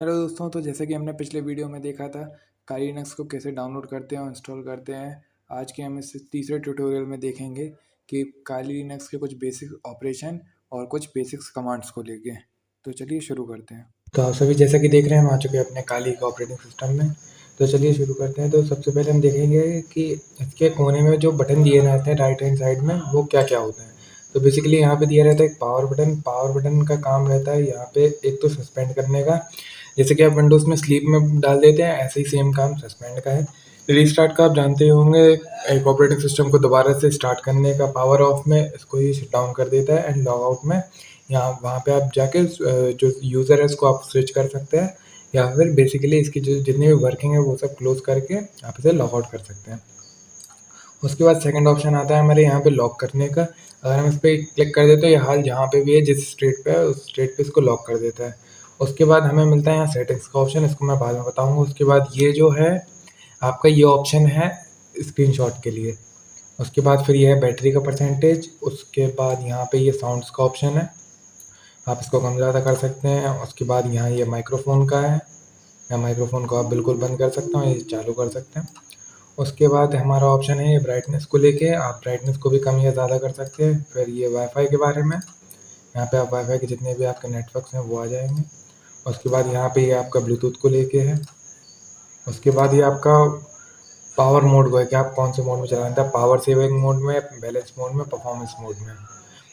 Hello दोस्तों, तो जैसे कि हमने पिछले वीडियो में देखा था काली लिनक्स को कैसे डाउनलोड करते हैं और इंस्टॉल करते हैं। आज के हम इस तीसरे ट्यूटोरियल में देखेंगे कि काली लिनक्स के कुछ बेसिक ऑपरेशन और कुछ बेसिक्स कमांड्स को लेके। तो चलिए शुरू करते हैं। तो आप सभी जैसा कि देख रहे हैं हम आ चुके हैं अपने काली के ऑपरेटिंग सिस्टम में। तो चलिए शुरू करते हैं। तो सबसे पहले हम देखेंगे कि इसके कोने में जो बटन दिए रहते हैं राइट हैंड साइड में वो क्या क्या होते हैं। तो बेसिकली यहाँ पे दिया रहता है एक पावर बटन का काम रहता है यहाँ पे एक तो सस्पेंड करने का। जैसे कि आप विंडोज़ में स्लीप में डाल देते हैं, ऐसे ही सेम काम सस्पेंड का है। रीस्टार्ट का आप जानते ही होंगे, एक ऑपरेटिंग सिस्टम को दोबारा से स्टार्ट करने का। पावर ऑफ में इसको ही शट डाउन कर देता है एंड लॉग आउट में यहाँ वहाँ पे आप जाके जो यूज़र है उसको आप स्विच कर सकते हैं या फिर बेसिकली इसकी जो जितनी भी वर्किंग है वो सब क्लोज करके आप इसे लॉग आउट कर सकते हैं। उसके बाद सेकंड ऑप्शन आता है हमारे यहाँ पे लॉक करने का। अगर हम इस पर क्लिक कर देते हैं ये हाल जहाँ पे भी है जिस स्टेट पे है उस स्टेट पे इसको लॉक कर देता है। उसके बाद हमें मिलता है यहाँ सेटिंग्स का ऑप्शन, इसको मैं बाद में बताऊँगा। उसके बाद ये जो है आपका ये ऑप्शन है स्क्रीनशॉट के लिए। उसके बाद फिर ये है बैटरी का परसेंटेज। उसके बाद यहाँ पे ये साउंड्स का ऑप्शन है, आप इसको कम ज़्यादा कर सकते हैं। उसके बाद यहाँ ये माइक्रोफोन का है, या माइक्रोफोन को आप बिल्कुल बंद कर सकते हो, ये चालू कर सकते हैं। उसके बाद हमारा ऑप्शन है ये ब्राइटनेस को लेके, आप ब्राइटनेस को भी कम या ज़्यादा कर सकते हैं। फिर ये वाईफाई के बारे में, यहाँ पे आप वाईफाई के जितने भी आपके नेटवर्क्स हैं वो आ जाएंगे। उसके बाद यहाँ पे ये आपका ब्लूटूथ को लेके है। उसके बाद ये आपका पावर मोड को है कि आप कौन से मोड में चलाना चाहते हैं, पावर सेविंग मोड में, बैलेंस मोड में, परफॉर्मेंस मोड में।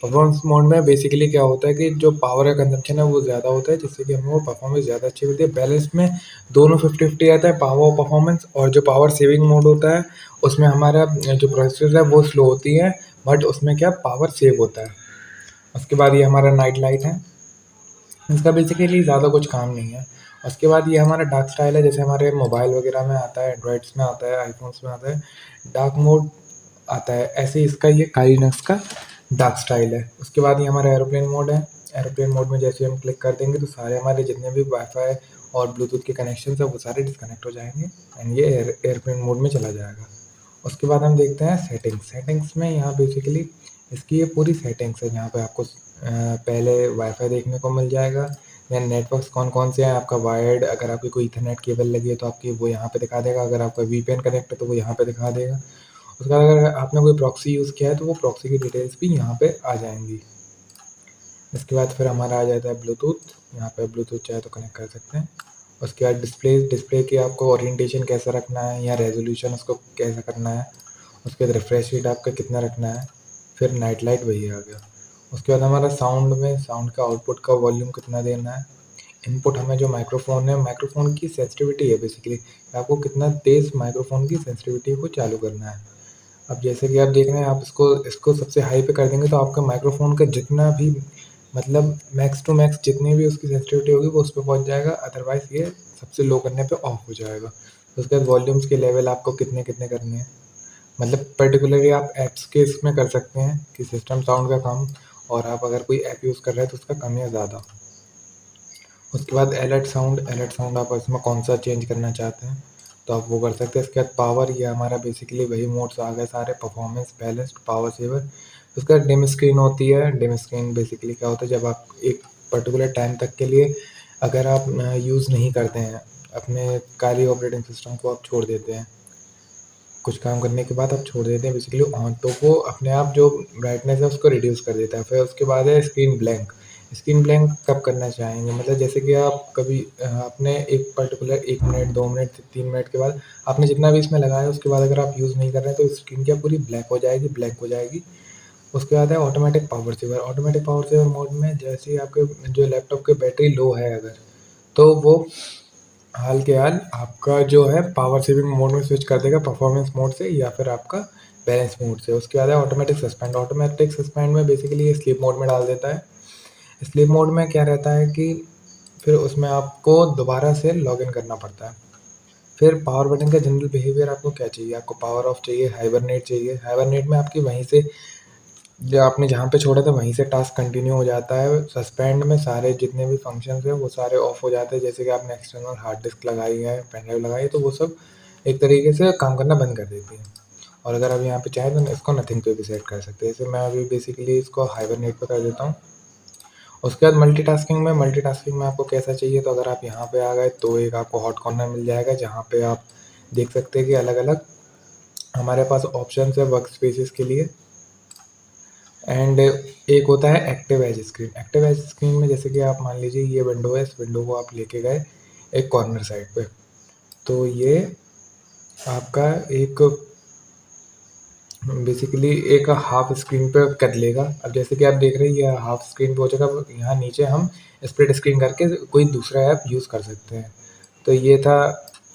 परफॉर्मेंस मोड में बेसिकली क्या होता है कि जो पावर का कंजम्पशन है वो ज़्यादा होता है जिससे कि हमें वो परफॉर्मेंस ज़्यादा अच्छी मिलती है। बैलेंस में दोनों 50-50 आता है, पावर और परफॉर्मेंस। और जो पावर सेविंग मोड होता है उसमें हमारा जो प्रोसेसर है वो स्लो होती है, बट उसमें क्या पावर सेव होता है। उसके बाद ये हमारा नाइट लाइट है, इसका बेसिकली ज़्यादा कुछ काम नहीं है। उसके बाद ये हमारा डार्क स्टाइल है, जैसे हमारे मोबाइल वगैरह में आता है, एंड्रॉइड्स में आता है, आईफोन्स में आता है, डार्क मोड आता है। ऐसे ही इसका ये काली लिनक्स का डार्क स्टाइल है। उसके बाद ये हमारा एरोप्लेन मोड है। एरोप्लेन मोड में जैसे हम क्लिक कर देंगे तो सारे हमारे जितने भी वाईफाई और ब्लूटूथ के कनेक्शन है वो सारे डिस्कनेक्ट हो जाएंगे एंड ये एयरप्लेन मोड में चला जाएगा। उसके बाद हम देखते हैं सेटिंग्स। सेटिंग्स में यहाँ बेसिकली इसकी ये पूरी सेटिंग्स है। यहाँ पे आपको पहले वाईफाई देखने को मिल जाएगा, देन नेटवर्क्स कौन कौन से हैं, आपका वायर्ड, अगर आपकी कोई इथरनेट केबल लगी है तो आपकी वो यहाँ पे दिखा देगा, अगर आपका वीपीएन कनेक्ट है तो वो यहाँ पे दिखा देगा। उसके बाद अगर आपने कोई प्रॉक्सी यूज़ किया है तो वो प्रॉक्सी की डिटेल्स भी यहाँ पे आ जाएंगी। इसके बाद फिर हमारा आ जाता है ब्लूटूथ, यहाँ पे ब्लूटूथ चाहे तो कनेक्ट कर सकते हैं। उसके बाद डिस्प्ले की आपको ओरिएंटेशन कैसा रखना है या रेजोल्यूशन उसको कैसा करना है। उसके बाद रिफ्रेश रेट आपका कितना रखना है। फिर नाइट लाइट वही आ गया। उसके बाद हमारा साउंड में साउंड का आउटपुट का वॉल्यूम कितना देना है। इनपुट हमें जो माइक्रोफोन है, माइक्रोफोन की सेंसिटिविटी है बेसिकली, आपको कितना तेज़ माइक्रोफोन की सेंसिटिविटी को चालू करना है। अब जैसे कि आप देख रहे हैं, आप इसको इसको सबसे हाई पे कर देंगे तो आपका माइक्रोफोन का जितना भी मतलब मैक्स टू मैक्स जितनी भी उसकी सेंसिटिविटी होगी वो उस पे पहुँच जाएगा, अदरवाइज़ ये सबसे लो करने पे ऑफ हो जाएगा। उसके बाद वॉल्यूम्स के लेवल आपको कितने कितने करने हैं, मतलब पर्टिकुलरली आप ऐप्स के इसमें कर सकते हैं कि सिस्टम साउंड का कम, और आप अगर कोई ऐप यूज़ कर रहे हैं तो उसका कम या ज़्यादा। उसके बाद अलर्ट साउंड आप इसमें कौन सा चेंज करना चाहते हैं तो आप वो कर सकते हैं। इसके बाद पावर, ये हमारा बेसिकली वही मोड्स आ गए सारे, परफॉर्मेंस, बैलेंस्ड, पावर सेवर। उसका डिम स्क्रीन होती है। डिम स्क्रीन बेसिकली क्या होता है, जब आप एक पर्टिकुलर टाइम तक के लिए अगर आप यूज़ नहीं करते हैं अपने काली ऑपरेटिंग सिस्टम को, आप छोड़ देते हैं, कुछ काम करने के बाद आप छोड़ देते हैं बेसिकली ऑन, तो वो अपने आप जो ब्राइटनेस है उसको रिड्यूस कर देता है। फिर उसके बाद है स्क्रीन ब्लैंक। स्क्रीन ब्लैंक कब करना चाहेंगे, मतलब जैसे कि आप कभी आपने एक पर्टिकुलर 1 मिनट, 2 मिनट, 3 मिनट के बाद आपने जितना भी इसमें लगाया उसके बाद अगर आप यूज़ नहीं कर रहे हैं तो स्क्रीन क्या पूरी ब्लैक हो जाएगी, ब्लैक हो जाएगी। उसके बाद है automatic power saver. Automatic power saver mode में जैसे ही आपके जो लैपटॉप की बैटरी लो है अगर, तो वो हाल के हाल आपका जो है पावर सेविंग मोड में स्विच कर देगा, परफॉर्मेंस मोड से या फिर आपका बैलेंस मोड से। उसके बाद है ऑटोमेटिक सस्पेंड। ऑटोमेटिक सस्पेंड में बेसिकली ये स्लीप मोड में डाल देता है। स्लीप मोड में क्या रहता है कि फिर उसमें आपको दोबारा से लॉगिन करना पड़ता है। फिर पावर बटन का जनरल बिहेवियर आपको क्या चाहिए, आपको पावर ऑफ चाहिए, हाइबरनेट चाहिए। हाइबरनेट में आपकी वहीं से जो आपने जहाँ पे छोड़ा था वहीं से टास्क कंटिन्यू हो जाता है। सस्पेंड में सारे जितने भी फंक्शंस हैं वो सारे ऑफ हो जाते हैं, जैसे कि आपने एक्सटर्नल हार्ड डिस्क लगाई है, पेन ड्राइव लगाई है, तो वो सब एक तरीके से काम करना बंद कर देती है। और अगर आप यहाँ पे चाहें तो इसको नथिंग पे भी सेट कर सकते हैं। जैसे मैं अभी बेसिकली इसको हाइबरनेट पे कर देता हूँ। उसके बाद मल्टीटास्किंग में आपको कैसा चाहिए, तो अगर आप यहाँ पे आ गए तो एक आपको हॉट कॉर्नर मिल जाएगा जहाँ पे आप देख सकते हैं कि अलग अलग हमारे पास ऑप्शन है वर्क स्पेसिस के लिए। एंड एक होता है एक्टिव एज स्क्रीन में जैसे कि आप मान लीजिए ये विंडो है, इस विंडो को आप लेके गए एक कॉर्नर साइड पे, तो ये आपका एक बेसिकली एक हाफ स्क्रीन पे कर लेगा। अब जैसे कि आप देख रहे हैं ये हाफ स्क्रीन पे हो जाएगा, अब यहाँ नीचे हम स्प्लिट स्क्रीन करके कोई दूसरा ऐप यूज़ कर सकते हैं। तो ये था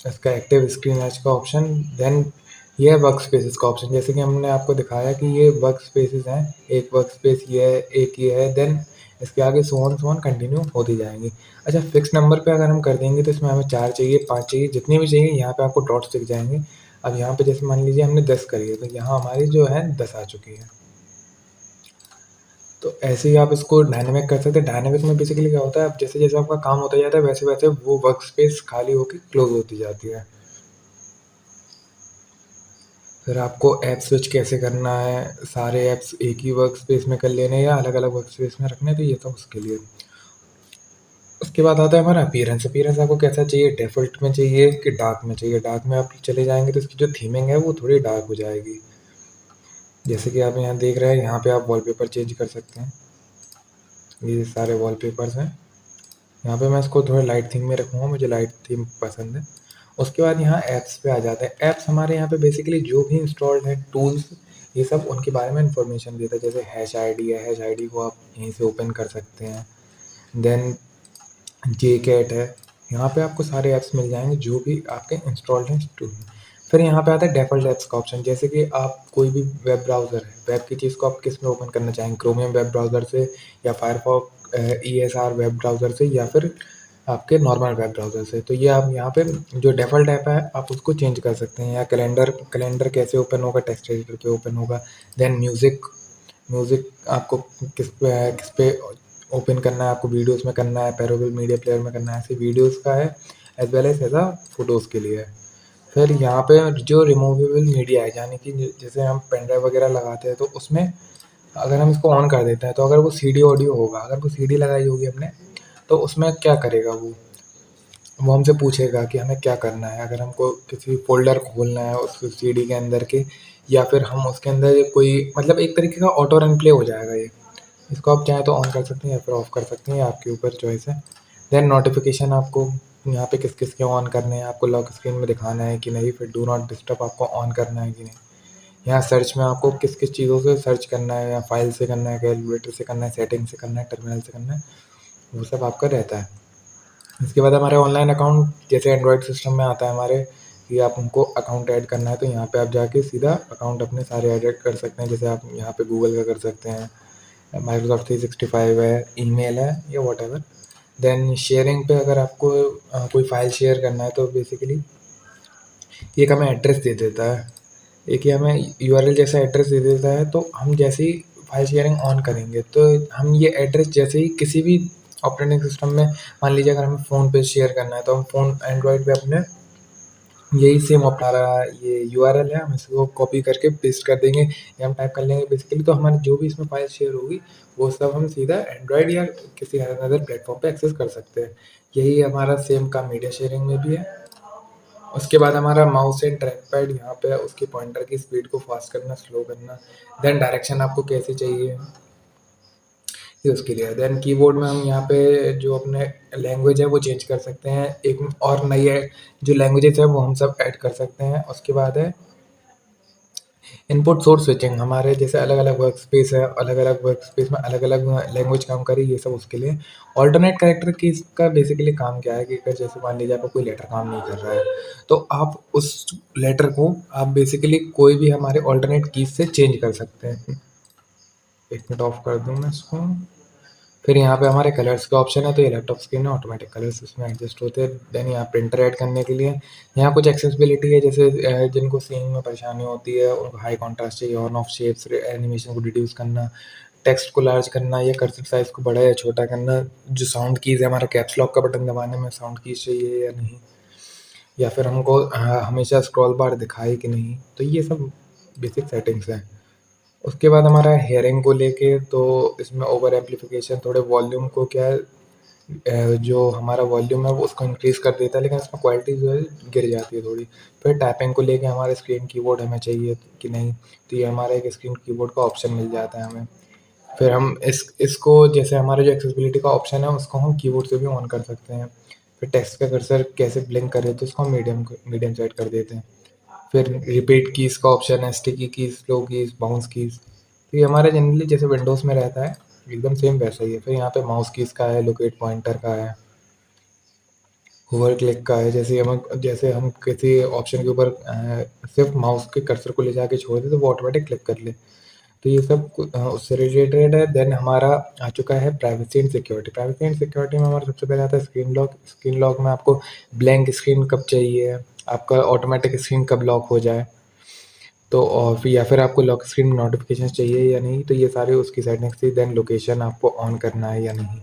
इसका एक्टिव स्क्रीन एज का ऑप्शन। देन ये है वर्क स्पेसिस का ऑप्शन, जैसे कि हमने आपको दिखाया कि ये वर्क स्पेसिस हैं, एक वर्क स्पेस ये है, एक ये है, देन इसके आगे सो ऑन कंटिन्यू होती जाएंगी। अच्छा, फिक्स नंबर पे अगर हम कर देंगे तो इसमें हमें 4 चाहिए, 5 चाहिए, जितनी भी चाहिए यहाँ पे आपको डॉट्स दिख जाएंगे। अब यहाँ पे जैसे मान लीजिए हमने 10 करी है, तो यहाँ हमारी जो है 10 आ चुकी है। तो ऐसे ही आप इसको डायनेमिक कर सकते हैं। डायनेमिक में बेसिकली क्या होता है, अब जैसे जैसे आपका काम होता जाता है वैसे वैसे वो वर्क स्पेस खाली होकर क्लोज होती जाती है। फिर आपको ऐप स्विच कैसे करना है, सारे ऐप्स एक ही वर्क स्पेस में कर लेने या अलग अलग वर्क स्पेस में रखने, तो ये सब उसके लिए। उसके बाद आता है हमारा अपीयरेंस। अपीयरेंस आपको कैसा चाहिए, डेफॉल्ट में चाहिए कि डार्क में चाहिए। डार्क में आप चले जाएंगे तो इसकी जो थीमिंग है वो थोड़ी डार्क हो जाएगी। जैसे कि आप यहाँ देख रहे हैं, यहाँ पे आप वॉलपेपर चेंज कर सकते हैं, ये सारे वॉलपेपर्स हैं। यहाँ पे मैं इसको थोड़ा लाइट थीम में रखूँगा, मुझे लाइट थीम पसंद है। उसके बाद यहाँ ऐप्स पे आ जाते हैं। ऐप्स हमारे यहाँ पे बेसिकली जो भी इंस्टॉल्ड है टूल्स, ये सब उनके बारे में इंफॉर्मेशन देता है। जैसे हैश आईडी है, हैश आईडी को आप यहीं से ओपन कर सकते हैं। देन जे कैट है, यहाँ पे आपको सारे ऐप्स मिल जाएंगे जो भी आपके इंस्टॉल्ड हैं टूल में। फिर यहाँ पे आता है डेफॉल्ट ऐप्स का ऑप्शन, जैसे कि आप कोई भी वेब ब्राउज़र है, वेब की चीज़ को आप किस में ओपन करना चाहेंगे, क्रोमियम वेब ब्राउज़र से या फायरफॉक्स ESR वेब ब्राउज़र से या फिर आपके नॉर्मल वेब ब्राउज़र से। तो ये आप यहाँ पे जो डेफ़ॉल्ट ऐप है आप उसको चेंज कर सकते हैं। या कैलेंडर कैसे ओपन होगा, टेक्स्ट एडिटर पे ओपन होगा। देन म्यूज़िक म्यूज़िक आपको किस पे ओपन करना है, आपको वीडियोज़ में करना है, पैरेलल मीडिया प्लेयर में करना है, ऐसे वीडियोज़ का है एज़ वेल एज़ ऐसा फ़ोटोज़ के लिए है। फिर यहाँ पे जो रिमूवेबल मीडिया है, यानी कि जैसे हम पेन ड्राइव वगैरह लगाते हैं तो उसमें अगर हम इसको ऑन कर देते हैं तो अगर वो सीडी ऑडियो होगा, अगर वो सीडी लगाई होगी हमने, तो उसमें क्या करेगा वो हमसे पूछेगा कि हमें क्या करना है। अगर हमको किसी फ़ोल्डर खोलना है उस सीडी के अंदर के, या फिर हम उसके अंदर कोई मतलब एक तरीके का ऑटो रन प्ले हो जाएगा ये। इसको आप चाहें तो ऑन कर सकते हैं या फिर ऑफ़ कर सकते हैं, आपके ऊपर चॉइस है। देन नोटिफ़िकेशन आपको यहाँ पे किस-किस के ऑन करने हैं, आपको लॉक स्क्रीन में दिखाना है कि नहीं, फिर डू नॉट डिस्टर्ब आपको ऑन करना है कि नहीं। यहाँ सर्च में आपको किस-किस चीज़ों से सर्च करना है, या फाइल से करना है, कैलकुलेटर से करना है, सेटिंग से करना है, टर्मिनल से करना है, वो सब आपका रहता है। इसके बाद हमारे ऑनलाइन अकाउंट, जैसे एंड्रॉयड सिस्टम में आता है हमारे कि आप उनको अकाउंट ऐड करना है, तो यहाँ पे आप जाके सीधा अकाउंट अपने सारे ऐड कर सकते हैं। जैसे आप यहाँ पे गूगल का कर सकते हैं, माइक्रोसॉफ्ट 365 है, ईमेल है, या व्हाटएवर। देन शेयरिंग पे अगर आपको कोई फ़ाइल शेयर करना है तो बेसिकली एक हमें एड्रेस दे देता है, एक ये हमें यूआरएल जैसा एड्रेस दे देता है। तो हम जैसे ही फाइल शेयरिंग ऑन करेंगे तो हम ये एड्रेस जैसे ही किसी भी ऑपरेटिंग सिस्टम में, मान लीजिए अगर हमें फ़ोन पे शेयर करना है तो हम फ़ोन एंड्रॉयड पे अपने यही सेम अपना रहा ये यूआरएल है, हम इसको कॉपी करके पेस्ट कर देंगे या हम टाइप कर लेंगे बेसिकली, तो हमारी जो भी इसमें फाइल शेयर होगी वो सब हम सीधा एंड्रॉयड या किसी अदर प्लेटफॉर्म पे एक्सेस कर सकते हैं। यही हमारा सेम काम मीडिया शेयरिंग में भी है। उसके बाद हमारा माउस एंड ट्रैक पैड, यहाँ पे उसके पॉइंटर की स्पीड को फास्ट करना, स्लो करना। देन डायरेक्शन आपको कैसी चाहिए ये उसके लिए। देन कीबोर्ड में हम यहाँ पे जो अपने लैंग्वेज है वो चेंज कर सकते हैं, एक और नई है जो लैंग्वेजेस है वो हम सब ऐड कर सकते हैं। उसके बाद है इनपुट सोर्स स्विचिंग, हमारे जैसे अलग अलग वर्क स्पेस है, अलग अलग वर्क स्पेस में अलग अलग लैंग्वेज काम करे, ये सब उसके लिए। ऑल्टरनेट कैरेक्टर की इसका बेसिकली काम क्या है कि अगर जैसे मान लीजिए आपका कोई लेटर काम नहीं कर रहा है, तो आप उस लेटर को आप बेसिकली कोई भी हमारे ऑल्टरनेट कीज से चेंज कर सकते हैं। एक मिनट ऑफ कर दूँ मैं इसको। फिर यहाँ पे हमारे कलर्स का ऑप्शन है, तो ये लैपटॉप स्क्रीन है, ऑटोमेटिक कलर्स इसमें एडजस्ट होते हैं। देन यहाँ प्रिंटर ऐड करने के लिए यहाँ कुछ एक्सेसिबिलिटी है, जैसे जिनको सीइंग में परेशानी होती है, उनको हाई कॉन्ट्रास्ट चाहिए, ऑन ऑफ शेप्स, एनिमेशन को रिड्यूस करना, टेक्स्ट को लार्ज करना या कर्सिव साइज को बड़ा या छोटा करना। जो साउंड कीज़ है, हमारा कैप्स लॉक का बटन दबाने में साउंड कीज़ चाहिए या नहीं, या फिर हमको हमेशा स्क्रॉल बार दिखाए कि नहीं, तो ये सब बेसिक सेटिंग्स हैं। उसके बाद हमारा हेयरिंग को लेके, तो इसमें ओवर एम्प्लीफिकेशन थोड़े वॉल्यूम को क्या है, जो हमारा वॉल्यूम है वो उसको इंक्रीज़ कर देता है, लेकिन इसमें क्वालिटी जो है गिर जाती है थोड़ी। फिर टैपिंग को लेके हमारे स्क्रीन कीबोर्ड हमें चाहिए कि नहीं, तो ये हमारा एक स्क्रीन कीबोर्ड का ऑप्शन मिल जाता है हमें। फिर हम इसको जैसे हमारा जो एक्सेसिबिलिटी का ऑप्शन है उसको हम कीबोर्ड से भी ऑन कर सकते हैं। फिर टेक्स्ट का कर्सर कैसे ब्लिंक करे, तो उसको हम मीडियम सेट कर देते हैं। फिर रिपीट कीज़ का ऑप्शन है, sticky keys, slow keys, bounce keys. तो ये हमारा जनरली जैसे विंडोज़ में रहता है एकदम सेम वैसा ही है। फिर यहाँ पे माउस कीज़ का है, लोकेट पॉइंटर का है, होवर क्लिक का है। जैसे हम किसी ऑप्शन के ऊपर सिर्फ माउस के कर्सर को ले जाके छोड़ दें तो वो ऑटोमेटिक क्लिक कर ले। तो ये सब उससे रिलेटेड है। देन हमारा आ चुका है privacy and security. Privacy and security में हमारा सबसे पहले आता है स्क्रीन लॉक। स्क्रीन लॉक में आपको ब्लैंक स्क्रीन कब चाहिए, आपका ऑटोमेटिक स्क्रीन कब लॉक हो जाए, तो और फिर या फिर आपको लॉक स्क्रीन नोटिफिकेशन चाहिए या नहीं, तो ये सारे उसकी सेटिंग्स थी। देन लोकेशन आपको ऑन करना है या नहीं।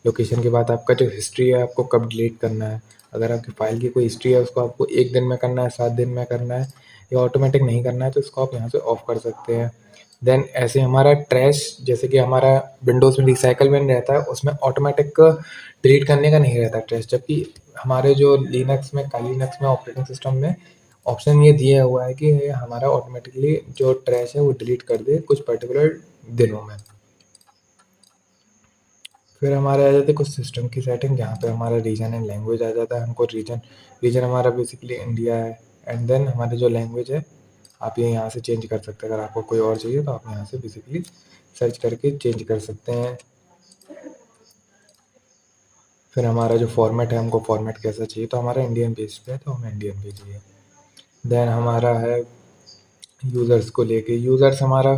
लोकेशन के बाद आपका जो हिस्ट्री है आपको कब डिलीट करना है। अगर आपकी फ़ाइल की कोई हिस्ट्री है उसको आपको 1 दिन में करना है, 7 दिन में करना है, या ऑटोमेटिक नहीं करना है, तो इसको आप यहाँ से ऑफ कर सकते हैं। देन ऐसे हमारा ट्रैश, जैसे कि हमारा विंडोज़ में रिसाइकल बिन रहता है उसमें ऑटोमेटिक डिलीट करने का नहीं रहता ट्रैश, जबकि हमारे जो लिनक्स में, काली लिनक्स में ऑपरेटिंग सिस्टम में ऑप्शन ये दिया हुआ है कि ये हमारा ऑटोमेटिकली जो ट्रैश है वो डिलीट कर दे कुछ पर्टिकुलर दिनों में। फिर हमारे आ जाते हैं कुछ सिस्टम की सेटिंग, जहाँ पे हमारा रीजन एंड लैंग्वेज आ जाता है। हमको रीजन रीजन हमारा बेसिकली इंडिया है। एंड देन हमारी जो लैंग्वेज है आप ये यहाँ से चेंज कर सकते हैं। अगर आपको कोई और चाहिए तो आप यहाँ से बेसिकली सर्च करके चेंज कर सकते हैं। फिर हमारा जो फॉर्मेट है, हमको फॉर्मेट कैसा चाहिए, तो हमारा इंडियन पेज पे है तो हमें इंडियन पे चाहिए। देन हमारा है यूज़र्स को लेके। यूज़र्स हमारा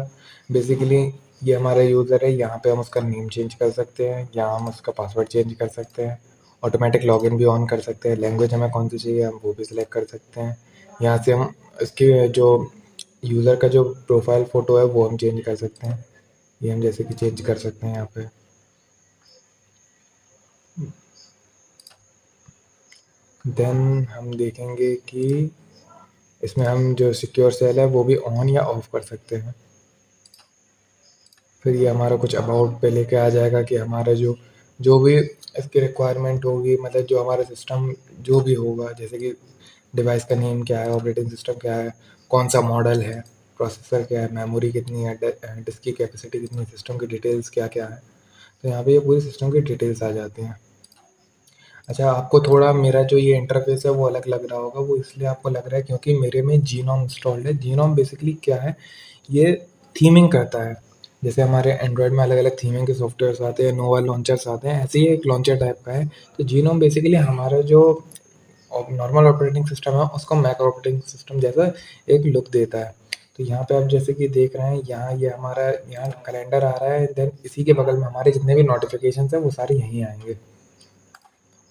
बेसिकली ये हमारा यूज़र है, यहाँ पे हम उसका नेम चेंज कर सकते हैं, यहाँ हम उसका पासवर्ड चेंज कर सकते हैं, ऑटोमेटिक लॉगिन भी ऑन कर सकते हैं। लैंग्वेज हमें कौन सी चाहिए हम वो भी सिलेक्ट कर सकते हैं। यहाँ से हम इसके जो यूज़र का जो प्रोफाइल फ़ोटो है वो हम चेंज कर सकते हैं। ये हम जैसे कि चेंज कर सकते हैं यहाँ पे। देन हम देखेंगे कि इसमें हम जो सिक्योर सेल है वो भी ऑन या ऑफ कर सकते हैं। फिर ये हमारा कुछ अबाउट पे लेके आ जाएगा कि हमारा जो जो भी इसकी रिक्वायरमेंट होगी, मतलब जो हमारा सिस्टम जो भी होगा, जैसे कि डिवाइस का नेम क्या है, ऑपरेटिंग सिस्टम क्या है, कौन सा मॉडल है, प्रोसेसर क्या है, मेमोरी कितनी है, डिस्क की कैपेसिटी कितनी है, सिस्टम की डिटेल्स क्या क्या है। तो यहाँ पे ये पूरी सिस्टम की डिटेल्स आ जाती हैं। अच्छा, आपको थोड़ा मेरा जो ये इंटरफेस है वो अलग लग रहा होगा, वो इसलिए आपको लग रहा है क्योंकि मेरे में जीनोम इंस्टॉल्ड है। जीनोम बेसिकली क्या है, ये थीमिंग करता है। जैसे हमारे एंड्रॉयड में अलग अलग थीमिंग के सॉफ्टवेयर्स आते हैं, नोवा लॉन्चर्स आते हैं, ऐसे ही एक लॉन्चर टाइप का है। तो जीनोम बेसिकली हमारा जो नॉर्मल ऑपरेटिंग सिस्टम है उसको मैक ऑपरेटिंग सिस्टम जैसा एक लुक देता है। तो यहाँ पे आप जैसे कि देख रहे हैं, यहाँ ये हमारा यहाँ कैलेंडर आ रहा है। देन इसी के बगल में हमारे जितने भी नोटिफिकेशन है वो सारे यहीं आएंगे।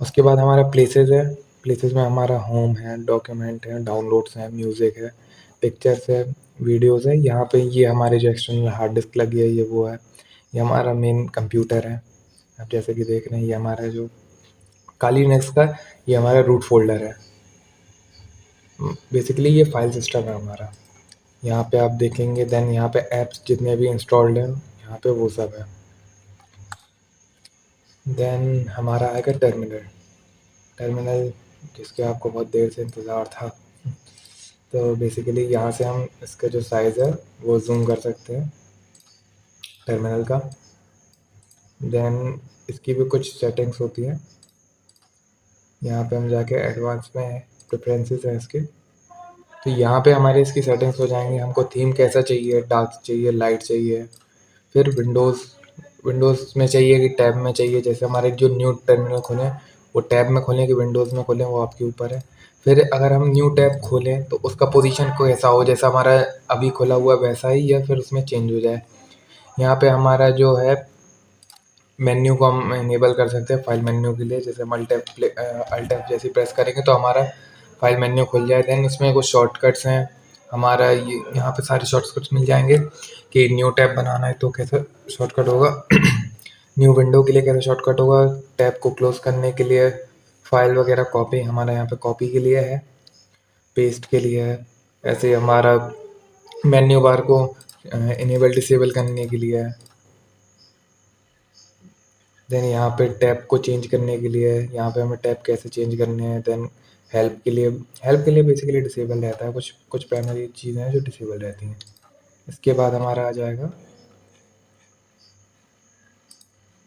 उसके बाद हमारा प्लेसेस है। प्लेसेस में हमारा होम है, डॉक्यूमेंट है, डाउनलोड्स हैं, म्यूज़िक है, पिक्चर्स है, वीडियोस है। यहाँ पे ये हमारे जो एक्सटर्नल हार्ड डिस्क लगी है ये वो है। ये हमारा मेन कंप्यूटर है। आप जैसे कि देख रहे हैं ये हमारा जो काली लिनक्स का ये हमारा रूट फ़ोल्डर है। बेसिकली ये फ़ाइल सिस्टम है हमारा। यहाँ पे आप देखेंगे, देन यहाँ पे ऐप्स जितने भी इंस्टॉल्ड हैं यहाँ पे वो सब है। देन हमारा आएगा टर्मिनल। टर्मिनल जिसके आपको बहुत देर से इंतज़ार था। तो बेसिकली यहाँ से हम इसका जो साइज़ है वो ज़ूम कर सकते हैं टर्मिनल का। देन इसकी भी कुछ सेटिंग्स होती हैं। यहाँ पे हम जाके एडवांस में प्रेफरेंसेस हैं इसके, तो यहाँ पे हमारे इसकी सेटिंग्स हो जाएंगी। हमको थीम कैसा चाहिए, डार्क चाहिए, लाइट चाहिए। फिर विंडोज़ में चाहिए कि टैब में चाहिए, जैसे हमारे जो न्यू टर्मिनल खोलें वो टैब में खोलें कि विंडोज़ में खोलें वो आपके ऊपर है। फिर अगर हम न्यू टैब खोलें तो उसका पोजीशन को ऐसा हो जैसा हमारा अभी खुला हुआ वैसा ही, या फिर उसमें चेंज हो जाए। यहाँ पे हमारा जो है मेन्यू को हम इनेबल कर सकते हैं फाइल मेन्यू के लिए। जैसे हम अल्ट एफ जैसे प्रेस करेंगे तो हमारा फाइल मेन्यू खुल जाए। देन इसमें कुछ शॉर्टकट्स हैं हमारा, ये यहाँ पे सारे शॉर्टकट्स मिल जाएंगे कि न्यू टैब बनाना है तो कैसा शॉर्टकट होगा, न्यू विंडो के लिए कैसा शॉर्टकट होगा, टैब को क्लोज करने के लिए, फाइल वगैरह कॉपी हमारा यहाँ पे कॉपी के लिए है, पेस्ट के लिए है। ऐसे ही हमारा मेन्यू बार को इनेबल डिसेबल करने के लिए है। देन यहाँ पे टैब को चेंज करने के लिए है, यहाँ पे हमें टैब कैसे चेंज करने हैं। देन हेल्प के लिए बेसिकली डिसेबल रहता है, कुछ कुछ प्राइमरी चीज़ें हैं जो डिसेबल रहती हैं। इसके बाद हमारा आ जाएगा,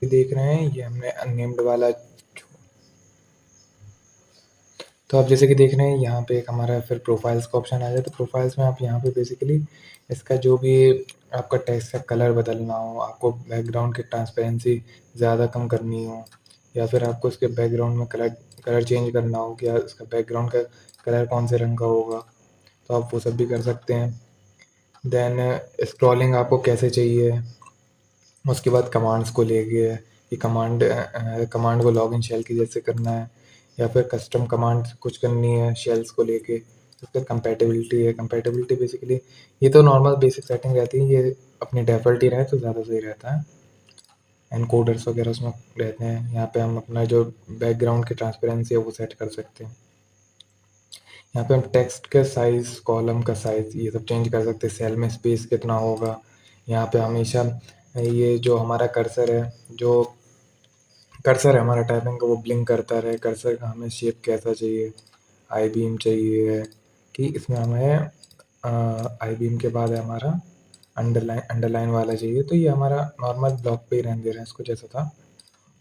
ये देख रहे हैं ये हमने अननेम्ड वाला। तो आप जैसे कि देख रहे हैं यहाँ पे एक हमारा फिर प्रोफाइल्स का ऑप्शन आ जाए। तो प्रोफाइल्स में आप यहाँ पे बेसिकली इसका जो भी आपका टेक्स्ट का कलर बदलना हो, आपको बैकग्राउंड की ट्रांसपेरेंसी ज़्यादा कम करनी हो, या फिर आपको इसके बैकग्राउंड में कलर कलर चेंज करना हो कि इसका बैकग्राउंड का कलर कौन से रंग का होगा, तो आप वो सब भी कर सकते हैं। देन स्क्रॉलिंग आपको कैसे चाहिए, उसके बाद कमांड्स को लेके कि कमांड को लॉगिन शेल की जैसे करना है, या फिर कस्टम कमांड कुछ करनी है शेल्स को लेके। उसके कंपैटिबिलिटी है, कंपैटिबिलिटी बेसिकली ये तो नॉर्मल बेसिक सेटिंग रहती है, ये अपनी डिफ़ॉल्ट ही रहे तो ज़्यादा सही रहता है। एनकोडर्स वगैरह उसमें रहते हैं, यहाँ पे हम अपना जो बैकग्राउंड की ट्रांसपेरेंसी है वो सेट कर सकते हैं। यहाँ पे हम टेक्स्ट का साइज़, कॉलम का साइज़ ये सब चेंज कर सकते हैं, सेल में स्पेस कितना होगा। यहाँ पे हमेशा ये जो हमारा कर्सर है हमारा टाइपिंग का वो ब्लिंक करता रहे। कर्सर का हमें शेप कैसा चाहिए, आई बीम चाहिए कि इसमें हमें आई बीम के बाद है हमारा अंडरलाइन अंडरलाइन वाला चाहिए। तो ये हमारा नॉर्मल ब्लॉक पे ही रहने दे रहे हैं इसको जैसा था।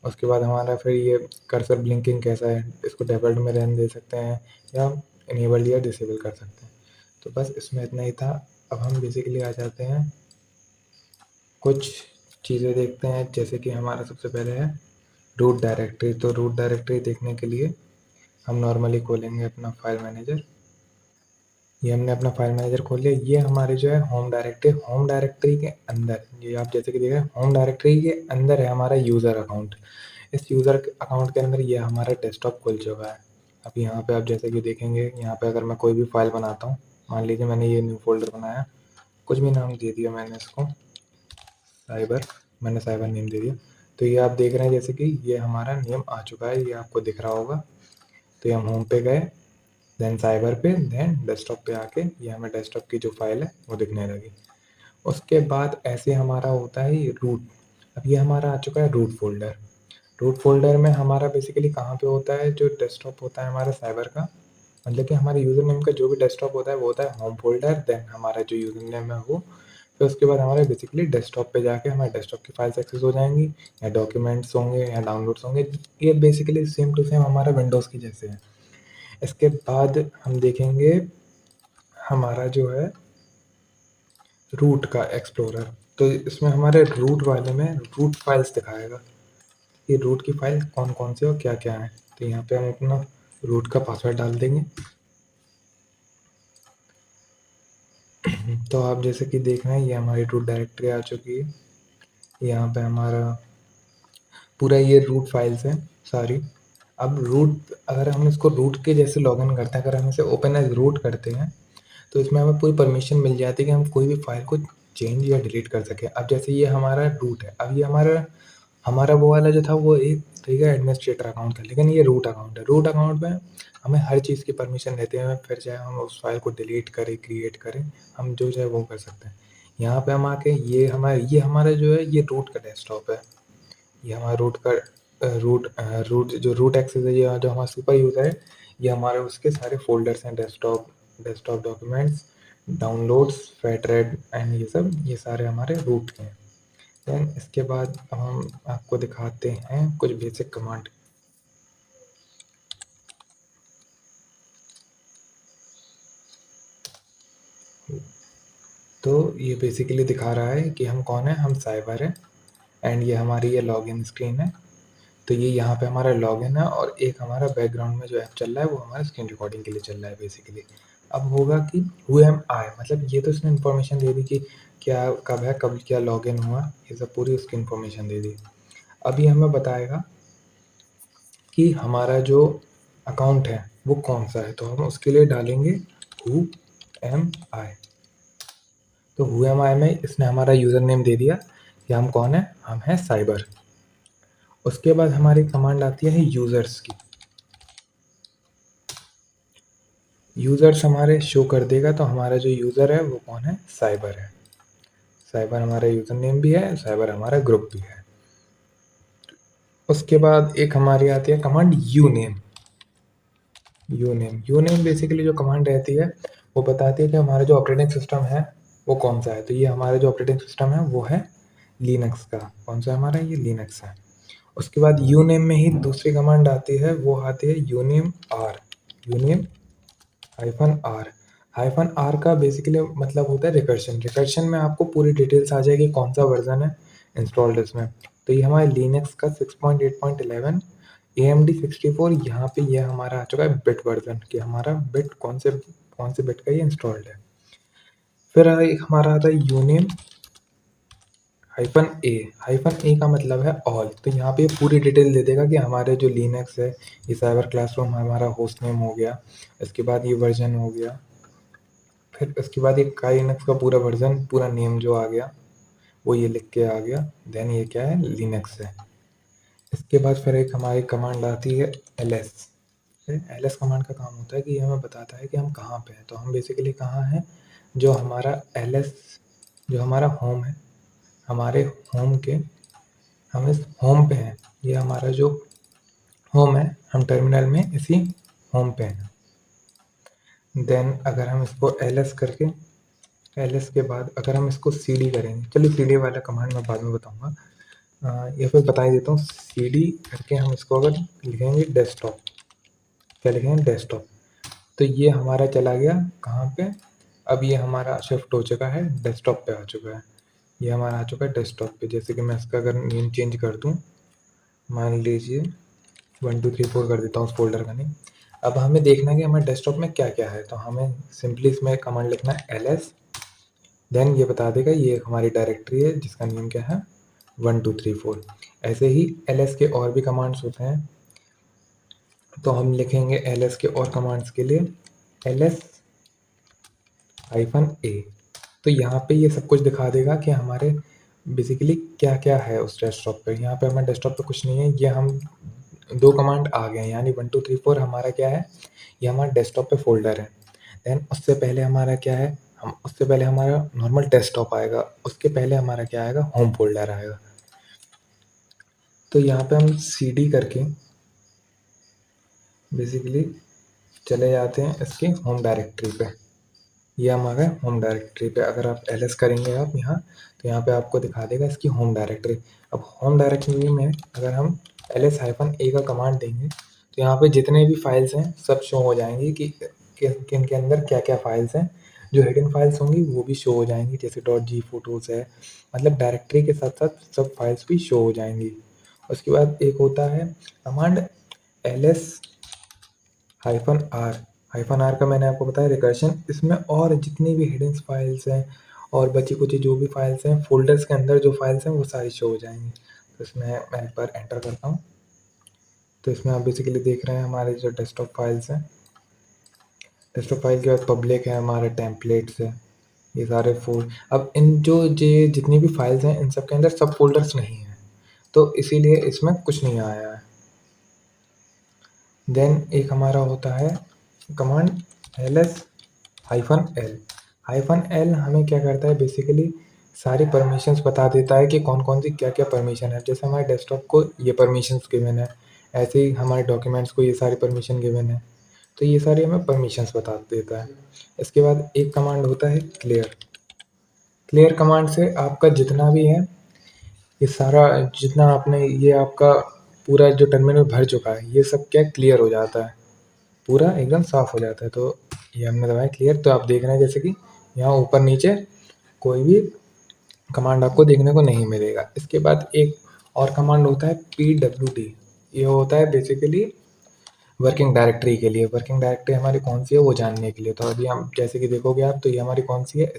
उसके बाद हमारा फिर ये कर्सर ब्लिंकिंग कैसा है, इसको डिफ़ॉल्ट में रहने दे सकते हैं या इनेबल या डिसेबल कर सकते हैं। तो बस इसमें इतना ही था। अब हम बेसिकली आ जाते हैं कुछ चीज़ें देखते हैं, जैसे कि हमारा सबसे पहले है रूट डायरेक्टरी। तो रूट डायरेक्टरी देखने के लिए हम नॉर्मली खोलेंगे अपना फाइल मैनेजर। ये हमने अपना फाइल मैनेजर खोल लिया। ये हमारे जो है होम डायरेक्टरी के अंदर, ये आप जैसे कि देख रहे हैं होम डायरेक्टरी के अंदर है हमारा यूज़र अकाउंट। इस यूज़र अकाउंट के अंदर ये हमारा डेस्कटॉप खुल चुका है। अब यहाँ पे आप जैसे कि देखेंगे, यहाँ पे अगर मैं कोई भी फाइल बनाता हूँ, मान लीजिए मैंने ये न्यू फोल्डर बनाया, कुछ भी नाम दे दिया मैंने इसको साइबर, मैंने साइबर नेम दे दिया। तो ये आप देख रहे हैं जैसे कि ये हमारा नेम आ चुका है, ये आपको दिख रहा होगा। तो ये हम होम पे गए, देन साइबर पे, देन डेस्कटॉप पे आके ये हमें डेस्कटॉप की जो फाइल है वो दिखने लगी। उसके बाद ऐसे हमारा होता है ये रूट। अब ये हमारा आ चुका है रूट फ़ोल्डर। रूट फ़ोल्डर में हमारा बेसिकली कहाँ पे होता है, जो डेस्कटॉप होता है हमारा साइबर का, मतलब कि हमारे यूज़र नेम का जो भी डेस्कटॉप होता है वो होता है होम फ़ोल्डर। देन हमारा जो यूज़र नेम है वो, फिर उसके बाद हमारे बेसिकली डेस्कटॉप पे जाके हमारे डेस्कटॉप की फाइल्स एक्सेस हो जाएंगी, या डॉक्यूमेंट्स होंगे या डाउनलोड्स होंगे। ये बेसिकली सेम टू सेम हमारा विंडोज़ की जैसे है। इसके बाद हम देखेंगे हमारा जो है रूट का एक्सप्लोरर। तो इसमें हमारे रूट वाले में रूट फाइल्स दिखाएगा कि रूट की फाइल कौन कौन सी और क्या क्या है। तो यहाँ पे हम अपना रूट का पासवर्ड डाल देंगे। तो आप जैसे कि देख रहे हैं ये हमारी रूट डायरेक्टरी आ चुकी है। यहाँ पे हमारा पूरा ये रूट फाइल्स हैं सारी। अब रूट, अगर हम इसको रूट के जैसे लॉगिन करते हैं, अगर हम इसे ओपन एज रूट करते हैं, तो इसमें हमें पूरी परमिशन मिल जाती है कि हम कोई भी फाइल को चेंज या डिलीट कर सकें। अब जैसे ये हमारा रूट है, अब ये हमारा हमारा वो वाला जो था वो एक ठीक है एडमिनिस्ट्रेटर अकाउंट था, लेकिन ये रूट अकाउंट है। रूट अकाउंट में हमें हर चीज़ की परमिशन देते हैं, फिर चाहे हम उस फाइल को डिलीट करें, क्रिएट करें, हम जो चाहे वो कर सकते हैं। यहाँ पे हम आके ये हमारा जो है ये रूट का डेस्कटॉप है। ये हमारा रूट जो रूट एक्सेस है, ये जो हमारा सुपर यूज़र है, ये हमारे उसके सारे फ़ोल्डर्स हैं, desktop desktop documents, downloads, featured and ये सारे हमारे रूट के हैं। देन इसके बाद अब हम आपको दिखाते हैं कुछ बेसिक कमांड। तो ये बेसिकली दिखा रहा है कि हम कौन है, हम साइबर हैं। एंड ये हमारी ये लॉगिन स्क्रीन है। तो ये यहाँ पे हमारा लॉगिन है, और एक हमारा बैकग्राउंड में जो ऐप चल रहा है वो हमारा स्क्रीन रिकॉर्डिंग के लिए चल रहा है बेसिकली। अब होगा कि हु एम आई, मतलब ये तो इसने इन्फॉर्मेशन दे दी कि क्या कब है, कब क्या लॉगिन हुआ, ये सब पूरी उसकी इन्फॉर्मेशन दे दी। अब ये हमें बताएगा कि हमारा जो अकाउंट है वो कौन सा है। तो हम उसके लिए डालेंगे हु एम आई। तो हु एम आई में इसने हमारा यूज़र नेम दे दिया कि हम कौन है, हम हैं साइबर। उसके बाद हमारी कमांड आती है यूज़र्स की। यूज़र्स हमारे शो कर देगा, तो हमारा जो यूज़र है वो कौन है, साइबर है। साइबर हमारा यूज़र नेम भी है, साइबर हमारा ग्रुप भी है। उसके बाद एक हमारी आती है कमांड यूनेम। यूनेम बेसिकली जो कमांड रहती है वो बताती है कि हमारा जो ऑपरेटिंग सिस्टम है वो कौन सा है। तो ये हमारा जो ऑपरेटिंग सिस्टम है वो है लिनक्स का। कौन सा है हमारा? ये लिनक्स है। उसके बाद यूनेम में ही दूसरी कमांड आती है, वो आती है यूनेम आर। यूनेम -r। -r का बेसिकली मतलब होता है रिकर्शन। रिकर्शन में आपको पूरी डिटेल्स आ जाएगी कौन सा वर्जन है इंस्टॉल्ड इसमें। तो ये हमारे लिनक्स का 6.8.11 AMD 64। यहाँ पे ये हमारा आ चुका है बिट वर्जन कि हमारा बिट कौन से बिट का ये इंस्टॉल्ड है। फिर एक हमारा आता है यूनेम -a। -a का मतलब है ऑल। तो यहाँ पे पूरी डिटेल दे देगा कि हमारे जो लिनक्स है, ये साइबर क्लासरूम हमारा होस्ट नेम हो गया, इसके बाद ये वर्जन हो गया, फिर उसके बाद ये काइलिनक्स का पूरा वर्जन, पूरा नेम जो आ गया वो ये लिख के आ गया। देन ये क्या है? लिनक्स है। इसके बाद फिर एक हमारी कमांड आती है ls। ls कमांड का काम होता है कि ये हमें बताता है कि हम कहाँ पे हैं। तो हम बेसिकली कहाँ हैं, जो हमारा ls जो हमारा होम है, हमारे होम के हम इस होम पे हैं। ये हमारा जो होम है, हम टर्मिनल में इसी होम पे हैं। देन अगर हम इसको ls करके ls के बाद अगर हम इसको cd करेंगे, चलिए cd वाला कमांड मैं बाद में बताऊंगा, या फिर बता ही देता हूँ। cd करके हम इसको अगर लिखेंगे डेस्कटॉप, क्या लिखेंगे? डेस्कटॉप। तो ये हमारा चला गया कहाँ पे? अब ये हमारा शिफ्ट हो चुका है डेस्कटॉप पे आ चुका है। ये हमारा आ चुका है डेस्कटॉप पे। जैसे कि मैं इसका अगर नेम चेंज कर दूँ, मान लीजिए 1 2 3 4 कर देता हूँ उस फोल्डर का नेम। अब हमें देखना है कि हमारे डेस्कटॉप में क्या क्या है। तो हमें सिंपली इसमें कमांड लिखना है ls। देन ये बता देगा ये हमारी डायरेक्टरी है जिसका नेम क्या है? 1 2 3 4। ऐसे ही ls के और भी कमांड्स होते हैं, तो हम लिखेंगे ls के और कमांड्स के लिए ls -a। तो यहाँ पे ये सब कुछ दिखा देगा कि हमारे बेसिकली क्या क्या है उस डेस्कटॉप पे। यहाँ पे हमारे डेस्कटॉप पे कुछ नहीं है, ये हम दो कमांड आ गए हैं, यानी 1 2 3 4 हमारा क्या है? ये हमारा डेस्कटॉप पे फोल्डर है। देन उससे पहले हमारा क्या है? उससे पहले हमारा नॉर्मल डेस्कटॉप आएगा, उसके पहले हमारा क्या आएगा? होम फोल्डर आएगा। तो यहाँ पे हम cd करके बेसिकली चले जाते हैं इसके होम डायरेक्टरी पे। ये हम आ गए होम डायरेक्टरी पे। अगर आप ls करेंगे आप यहाँ, तो यहाँ पे आपको दिखा देगा इसकी होम डायरेक्टरी। अब होम डायरेक्टरी में अगर हम ls -a का कमांड देंगे, तो यहाँ पे जितने भी फाइल्स हैं सब शो हो जाएंगी कि किन के अंदर क्या क्या फाइल्स हैं। जो हिडन फाइल्स होंगी वो भी शो हो जाएंगी, जैसे .g फोटोज़ है। मतलब डायरेक्टरी के साथ साथ सब फाइल्स भी शो हो जाएंगी। उसके बाद एक होता है कमांड ls -r का मैंने आपको बताया रिकर्शन। इसमें और जितनी भी हिडन फाइल्स हैं और बची कुची जो भी फाइल्स हैं, फोल्डर्स के अंदर जो फाइल्स हैं वो सारी शो हो जाएंगी। तो इसमें मैं एक बार एंटर करता हूँ। तो इसमें आप बेसिकली देख रहे हैं हमारे जो डेस्कटॉप फाइल्स हैं। डेस्कटॉप फाइल के बाद पब्लिक है, हमारे टेम्पलेट्स है, ये सारे अब इन जो ये जितनी भी फाइल्स हैं इन सब के अंदर सब फोल्डर्स नहीं हैं, तो इसीलिए इसमें कुछ नहीं आया है। देन एक हमारा होता है कमांड ls -l हमें क्या करता है? बेसिकली सारी परमिशंस बता देता है कि कौन कौन सी क्या क्या परमिशन है। जैसे हमारे डेस्कटॉप को ये परमिशंस गिवन है, ऐसे ही हमारे डॉक्यूमेंट्स को ये सारी परमिशन गिवन है। तो ये सारी हमें परमिशंस बता देता है। इसके बाद एक कमांड होता है क्लियर कमांड से आपका जितना भी है ये सारा, जितना आपने ये आपका पूरा जो टर्मिनल भर चुका है ये सब क्या क्लियर हो जाता है, पूरा एकदम साफ हो जाता है। तो ये हमने दबाया क्लियर। तो आप देख रहे हैं जैसे कि यहाँ ऊपर नीचे कोई भी कमांड आपको देखने को नहीं मिलेगा। इसके बाद एक और कमांड होता है pwd। ये होता है बेसिकली वर्किंग डायरेक्टरी के लिए। वर्किंग डायरेक्टरी हमारी कौन सी है वो जानने के लिए। तो अभी हम जैसे कि देखोगे आप, तो ये हमारी कौन सी है?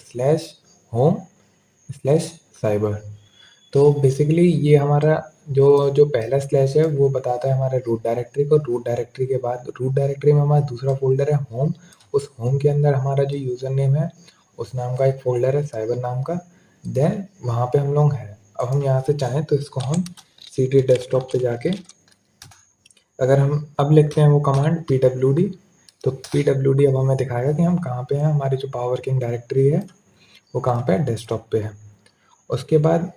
/home/cyber। तो बेसिकली ये हमारा जो जो पहला स्लैश है वो बताता है हमारे रूट डायरेक्टरी को। रूट डायरेक्टरी के बाद रूट डायरेक्टरी में हमारा दूसरा फोल्डर है होम। उस होम के अंदर हमारा जो यूज़र नेम है उस नाम का एक फोल्डर है साइबर नाम का। देन वहाँ पे हम लोग हैं। अब हम यहाँ से चाहें तो इसको हम cd डेस्कटॉप पे जाके अगर हम अब लिखते हैं वो कमांड pwd, तो pwd अब हमें दिखाएगा कि हम कहाँ पे हैं। हमारी जो पावर वर्किंग डायरेक्टरी है वो कहाँ पे है? डेस्कटॉप पे है। उसके बाद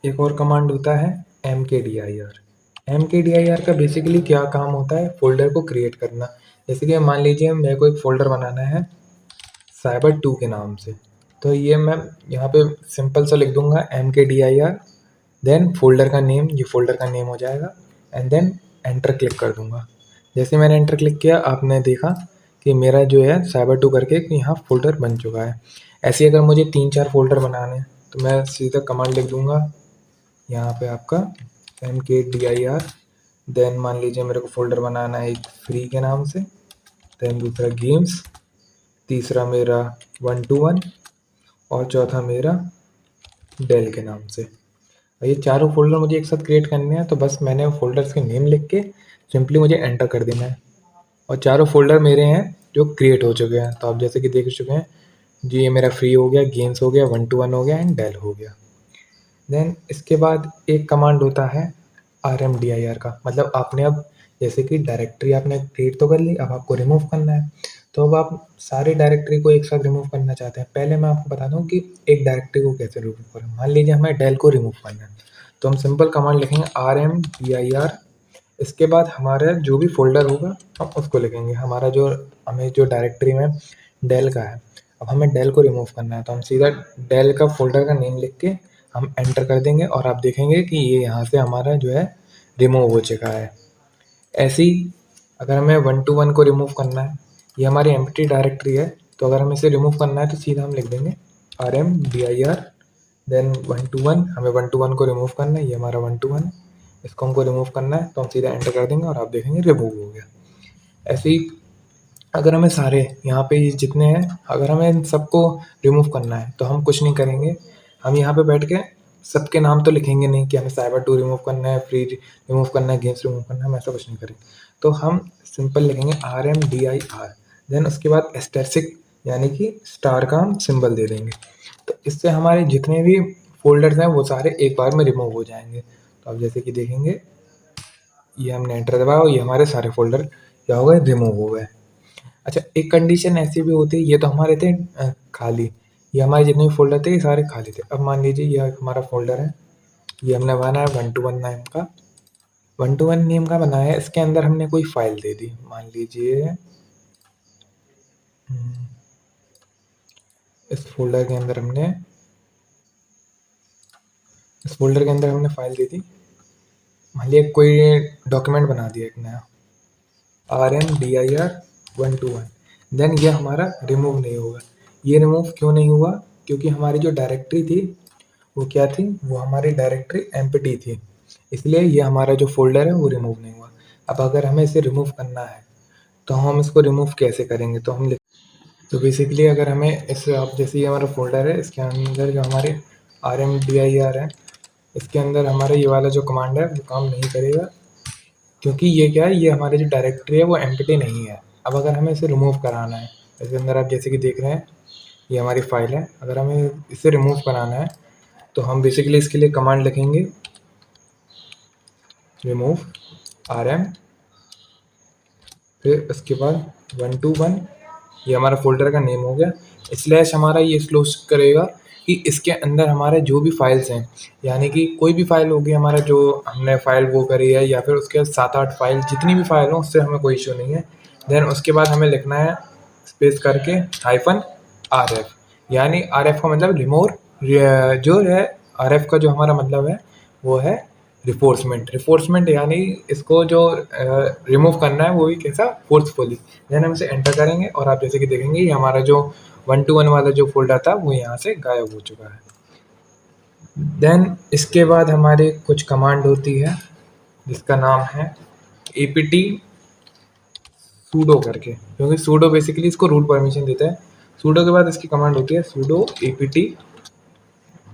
एक और कमांड होता है mkdir। mkdir का बेसिकली क्या काम होता है, फ़ोल्डर को क्रिएट करना। जैसे कि मान लीजिए मेरे को एक फ़ोल्डर बनाना है cyber2 के नाम से, तो ये मैं यहाँ पे सिंपल सा लिख दूँगा mkdir, देन फ़ोल्डर का नेम, ये फ़ोल्डर का नेम हो जाएगा, एंड देन एंटर क्लिक कर दूँगा। जैसे मैंने एंटर क्लिक किया, आपने देखा कि मेरा जो है cyber2 करके यहाँ फ़ोल्डर बन चुका है। ऐसे ही अगर मुझे 3-4 फ़ोल्डर बनाने हैं, तो मैं सीधा कमांड लिख दूँगा यहाँ पे आपका mkdir, देन मान लीजिए मेरे को फ़ोल्डर बनाना है एक फ्री के नाम से, देन दूसरा गेम्स, तीसरा मेरा 1-to-1 और चौथा मेरा डेल के नाम से। ये चारों फ़ोल्डर मुझे एक साथ क्रिएट करने हैं, तो बस मैंने फ़ोल्डर्स के नेम लिख के सिंपली मुझे एंटर कर देना है और चारों फ़ोल्डर मेरे हैं जो क्रिएट हो चुके हैं। तो आप जैसे कि देख चुके हैं जी, ये मेरा फ्री हो गया, गेम्स हो गया, 1-to-1 हो गया एंड डेल हो गया। देन इसके बाद एक कमांड होता है rmdir का, मतलब आपने अब जैसे कि डायरेक्टरी आपने क्रिएट तो कर ली, अब आपको रिमूव करना है। तो अब आप सारी डायरेक्टरी को एक साथ रिमूव करना चाहते हैं। पहले मैं आपको बताता हूँ कि एक डायरेक्टरी को कैसे रिमूव करें। मान लीजिए हमें डेल को रिमूव करना है, तो हम सिंपल कमांड लिखेंगे rmdir। इसके बाद हमारा जो भी फ़ोल्डर होगा हम उसको लिखेंगे। हमारा जो हमें जो डायरेक्टरी में डेल का है, अब हमें डेल को रिमूव करना है, तो हम सीधा डेल का फ़ोल्डर का नेम लिख के हम एंटर कर देंगे और आप देखेंगे कि ये यहाँ से हमारा जो है रिमूव हो चुका है। ऐसे ही अगर हमें 1-to-1 को रिमूव करना है, ये हमारी एम्प्टी डायरेक्टरी है, तो अगर हमें इसे रिमूव करना है तो सीधा हम लिख देंगे rmdir, देन 1-to-1, हमें 1-to-1 को रिमूव करना है, ये हमारा 1-to-1 है, इसको हमको रिमूव करना है, तो हम सीधा एंटर कर देंगे और आप देखेंगे रिमूव हो गया। ऐसे ही अगर हमें सारे यहाँ पे ये जितने हैं, अगर हमें इन सबको रिमूव करना है, तो हम कुछ नहीं करेंगे, हम यहाँ पे बैठ के सबके नाम तो लिखेंगे नहीं कि हमें cyber2 रिमूव करना है, फ्री रिमूव करना है, गेम्स रिमूव करना है, हम ऐसा कुछ नहीं करेंगे। तो हम सिंपल लिखेंगे rmdir, देन उसके बाद एस्टेरिस्क यानी कि स्टार का हम सिंबल दे देंगे। तो इससे हमारे जितने भी फ़ोल्डर्स हैं वो सारे एक बार में रिमूव हो जाएँगे। तो आप जैसे कि देखेंगे, ये हमने एंटर दबाया और ये हमारे सारे फ़ोल्डर क्या हो गए, रिमूव हो गए। अच्छा, एक कंडीशन ऐसी भी होती है, ये तो हमारे थे खाली, ये हमारे जितने भी फ़ोल्डर थे ये सारे खाली थे। अब मान लीजिए ये हमारा फ़ोल्डर है, ये हमने बनाया 1-to-1 नेम का, 1-to-1 नेम का बनाया है, इसके अंदर हमने कोई फ़ाइल दे दी। मान लीजिए इस फ़ोल्डर के अंदर हमने फ़ाइल दे दी। मान लिया कोई डॉक्यूमेंट बना दिया एक नया rmdir 1-to-1, देन ये हमारा रिमूव नहीं होगा। ये रिमूव क्यों नहीं हुआ? क्योंकि हमारी जो डायरेक्टरी थी वो क्या थी, वो हमारी डायरेक्टरी एम्प्टी थी, इसलिए ये हमारा जो फ़ोल्डर है वो रिमूव नहीं हुआ। अब अगर हमें इसे रिमूव करना है तो हम इसको रिमूव कैसे करेंगे, तो हम तो बेसिकली अगर हमें इस आप जैसे ये हमारा फ़ोल्डर है, इसके अंदर जो हमारे rmdir है, इसके अंदर हमारा ये वाला जो कमांड है वो काम नहीं करेगा, क्योंकि ये क्या है, ये हमारी जो डायरेक्टरी है वो एम्प्टी नहीं है। अब अगर हमें इसे रिमूव कराना है, इसके अंदर आप जैसे कि देख रहे हैं ये हमारी फ़ाइल है, अगर हमें इसे रिमूव कराना है तो हम बेसिकली इसके लिए कमांड लिखेंगे रिमूव rm, फिर इसके बाद 1-to-1, ये हमारा फ़ोल्डर का नेम हो गया, स्लैश हमारा ये स्लोश करेगा कि इसके अंदर हमारे जो भी फाइल्स हैं, यानी कि कोई भी फाइल होगी हमारा जो हमने फाइल वो करी है, या फिर उसके 7-8 फाइल जितनी भी फाइल हो उससे हमें कोई इशू नहीं है। देन उसके बाद हमें लिखना है स्पेस करके -rf, यानी rf का मतलब रिमूव, जो है rf का जो हमारा मतलब है वो है रिफोर्समेंट, यानी इसको जो रिमूव करना है वो भी कैसा, फोर्सफुली। देन हम इसे एंटर करेंगे और आप जैसे कि देखेंगे ये हमारा जो 1-to-1 वाला जो फ़ोल्डर था वो यहाँ से गायब हो चुका है। देन इसके बाद हमारी कुछ कमांड होती है जिसका नाम है apt sudo करके, क्योंकि sudo बेसिकली इसको रूट परमिशन देता है। sudo के बाद इसकी कमांड होती है sudo apt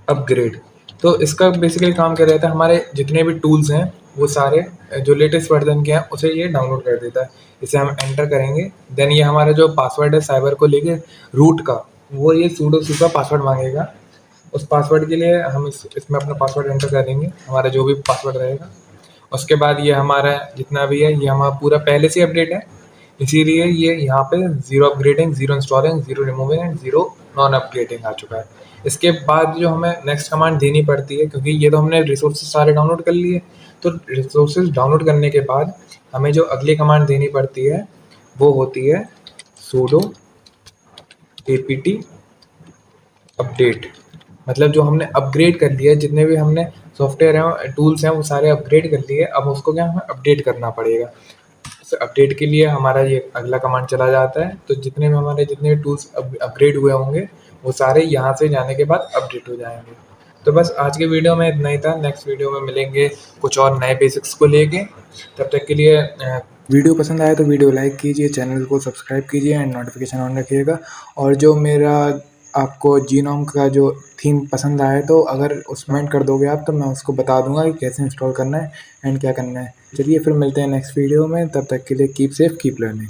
अपग्रेड। तो इसका बेसिकली काम क्या रहता है, हमारे जितने भी टूल्स हैं वो सारे जो लेटेस्ट वर्जन के हैं उसे ये डाउनलोड कर देता है। इसे हम एंटर करेंगे, देन ये हमारा जो पासवर्ड है साइबर को लेके रूट का, वो ये sudo का पासवर्ड मांगेगा। उस पासवर्ड के लिए हम इसमें अपना पासवर्ड एंटर करेंगे, हमारा जो भी पासवर्ड रहेगा। उसके बाद ये हमारा जितना भी है ये हमारा पूरा पहले से अपडेट है, इसीलिए ये यहाँ पे 0 upgrading, 0 installing, 0 removing and 0 non upgrading आ चुका है। इसके बाद जो हमें नेक्स्ट कमांड देनी पड़ती है, क्योंकि ये तो हमने रिसोर्सेज सारे डाउनलोड कर लिए, तो रिसोर्सेज डाउनलोड करने के बाद हमें जो अगली कमांड देनी पड़ती है वो होती है sudo apt अपडेट। मतलब जो हमने अपग्रेड कर लिया है, जितने भी हमने सॉफ्टवेयर हैं, टूल्स हैं, वो सारे अपग्रेड कर लिए, अब उसको क्या हमें अपडेट करना पड़ेगा। अपडेट के लिए हमारा ये अगला कमांड चला जाता है, तो जितने भी हमारे जितने भी टूल्स अपग्रेड हुए होंगे वो सारे यहाँ से जाने के बाद अपडेट हो जाएंगे। तो बस आज के वीडियो में इतना ही था। नेक्स्ट वीडियो में मिलेंगे कुछ और नए बेसिक्स को लेके। तब तक के लिए वीडियो पसंद आया तो वीडियो लाइक कीजिए, चैनल को सब्सक्राइब कीजिए एंड नोटिफिकेशन ऑन रखिएगा। और जो मेरा आपको जीनोम का जो थीम पसंद आए तो अगर उस कमेंट कर दोगे आप, तो मैं उसको बता दूंगा कि कैसे इंस्टॉल करना है एंड क्या करना है। चलिए फिर मिलते हैं नेक्स्ट वीडियो में, तब तक के लिए कीप सेफ कीप लर्निंग।